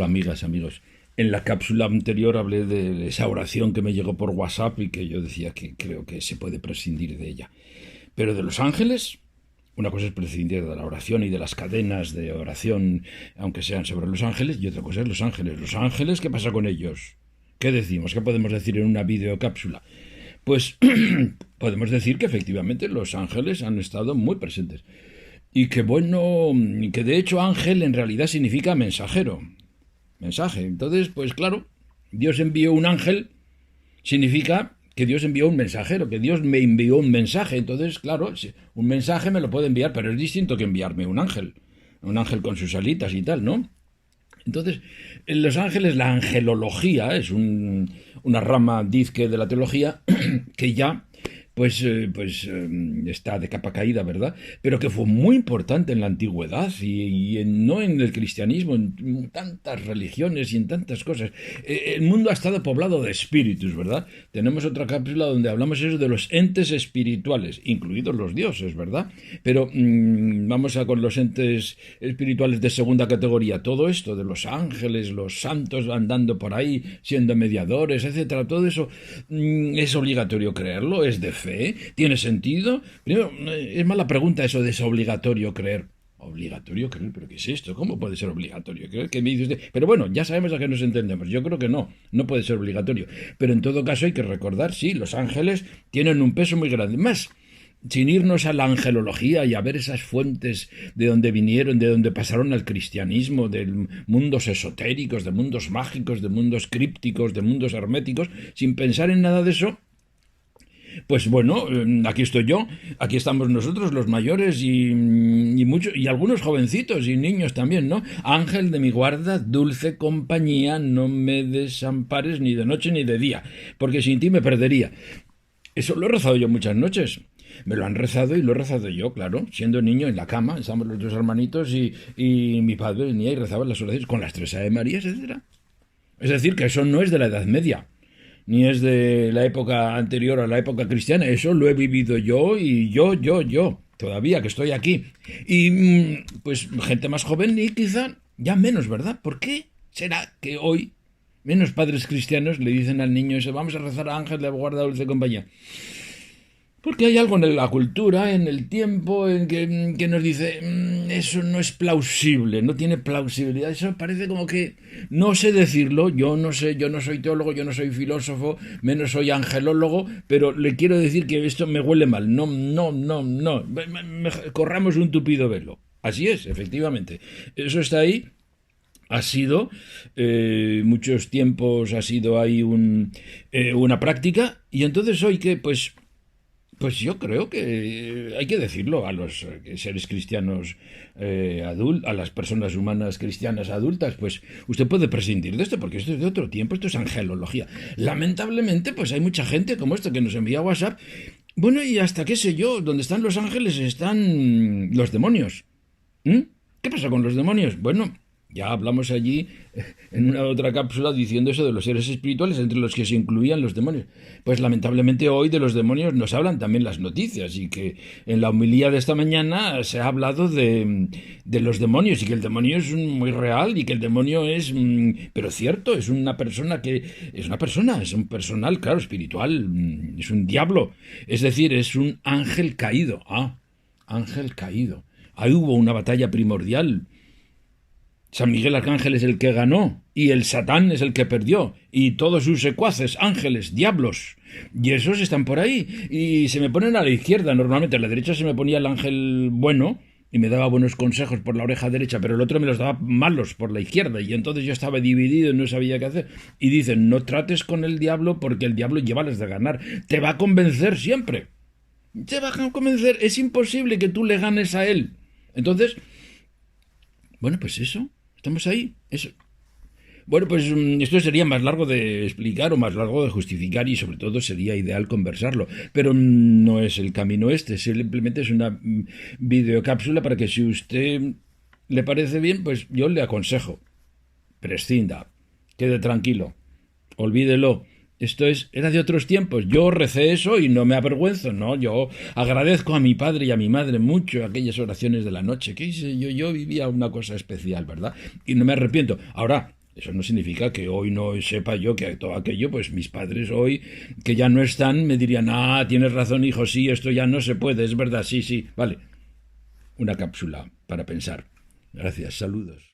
amigas, amigos. En la cápsula anterior hablé de esa oración que me llegó por WhatsApp y que yo decía que creo que se puede prescindir de ella. Pero de los ángeles, una cosa es prescindir de la oración y de las cadenas de oración, aunque sean sobre los ángeles, y otra cosa es los ángeles. ¿Los ángeles qué pasa con ellos? ¿Qué decimos? ¿Qué podemos decir en una videocápsula? Pues podemos decir que efectivamente los ángeles han estado muy presentes. Y que bueno, que de hecho ángel en realidad significa mensajero. Mensaje. Entonces, pues claro, Dios envió un ángel, significa que Dios envió un mensajero, que Dios me envió un mensaje. Entonces, claro, un mensaje me lo puede enviar, pero es distinto que enviarme un ángel con sus alitas y tal, ¿no? Entonces, en los ángeles, la angelología es una rama dizque de la teología que ya está de capa caída, ¿verdad? Pero que fue muy importante en la antigüedad no en el cristianismo, en tantas religiones y en tantas cosas. El mundo ha estado poblado de espíritus, ¿verdad? Tenemos otra cápsula donde hablamos eso de los entes espirituales, incluidos los dioses, ¿verdad? Pero vamos a con los entes espirituales de segunda categoría. Todo esto de los ángeles, los santos andando por ahí, siendo mediadores, etcétera, todo eso es obligatorio creerlo, es de fe. ¿Tiene sentido? Primero, es mala pregunta eso de es obligatorio creer. ¿Obligatorio creer? ¿Pero qué es esto? ¿Cómo puede ser obligatorio creer? ¿Qué me dice usted? Pero bueno, ya sabemos a qué nos entendemos. Yo creo que no puede ser obligatorio. Pero en todo caso hay que recordar, sí, los ángeles tienen un peso muy grande. Más, sin irnos a la angelología y a ver esas fuentes de donde vinieron, de donde pasaron al cristianismo, de mundos esotéricos, de mundos mágicos, de mundos crípticos, de mundos herméticos, sin pensar en nada de eso. Pues bueno, aquí estoy yo, aquí estamos nosotros, los mayores y algunos jovencitos y niños también, ¿no? Ángel de mi guarda, dulce compañía, no me desampares ni de noche ni de día, porque sin ti me perdería. Eso lo he rezado yo muchas noches. Me lo han rezado y lo he rezado yo, claro, siendo niño en la cama, estamos los dos hermanitos y mi padre venía y rezaba las oraciones con las 3 Ave Marías, etcétera. Es decir, que eso no es de la Edad Media, ni es de la época anterior a la época cristiana. Eso lo he vivido yo y yo, todavía que estoy aquí. Y pues gente más joven y quizá ya menos, ¿verdad? ¿Por qué será que hoy menos padres cristianos le dicen al niño ese, vamos a rezar a Ángel de guarda dulce compañía? Porque hay algo en la cultura, en el tiempo, en que nos dice, eso no es plausible, no tiene plausibilidad. Eso parece como que no sé decirlo, yo no sé, yo no soy teólogo, yo no soy filósofo, menos soy angelólogo, pero le quiero decir que esto me huele mal. No. Corramos un tupido velo. Así es, efectivamente. Eso está ahí. Ha sido, muchos tiempos ha sido ahí una práctica, y entonces hoy que, pues yo creo que hay que decirlo a los seres cristianos a las personas humanas cristianas adultas, pues usted puede prescindir de esto, porque esto es de otro tiempo, esto es angelología. Lamentablemente, pues hay mucha gente como esta que nos envía WhatsApp. Bueno, y hasta qué sé yo, donde están los ángeles están los demonios. ¿Qué pasa con los demonios? Bueno, ya hablamos allí en una otra cápsula diciendo eso de los seres espirituales, entre los que se incluían los demonios. Pues lamentablemente hoy de los demonios nos hablan también las noticias, y que en la homilía de esta mañana se ha hablado de los demonios, y que el demonio es muy real, y que el demonio es, pero cierto, es una persona es un personal, claro, espiritual, es un diablo, es decir, es un ángel caído. Ángel caído. Ahí hubo una batalla primordial. San Miguel Arcángel es el que ganó y el Satán es el que perdió, y todos sus secuaces, ángeles, diablos, y esos están por ahí y se me ponen a la izquierda. Normalmente a la derecha se me ponía el ángel bueno y me daba buenos consejos por la oreja derecha, pero el otro me los daba malos por la izquierda, y entonces yo estaba dividido y no sabía qué hacer. Y dicen, no trates con el diablo porque el diablo lleva las de ganar, te va a convencer siempre, te va a convencer, es imposible que tú le ganes a él. Entonces, bueno, pues eso. Estamos ahí. Eso. Bueno, pues esto sería más largo de explicar o más largo de justificar, y sobre todo sería ideal conversarlo. Pero no es el camino este. Simplemente es una videocápsula para que, si usted le parece bien, pues yo le aconsejo. Prescinda. Quede tranquilo. Olvídelo. Esto era de otros tiempos. Yo recé eso y no me avergüenzo, ¿no? Yo agradezco a mi padre y a mi madre mucho aquellas oraciones de la noche. ¿Qué hice yo? Yo vivía una cosa especial, ¿verdad? Y no me arrepiento. Ahora, Eso no significa que hoy no sepa yo que todo aquello, pues mis padres hoy, que ya no están, me dirían, ah, tienes razón, hijo, sí, esto ya no se puede, es verdad, sí, sí, vale. Una cápsula para pensar. Gracias, saludos.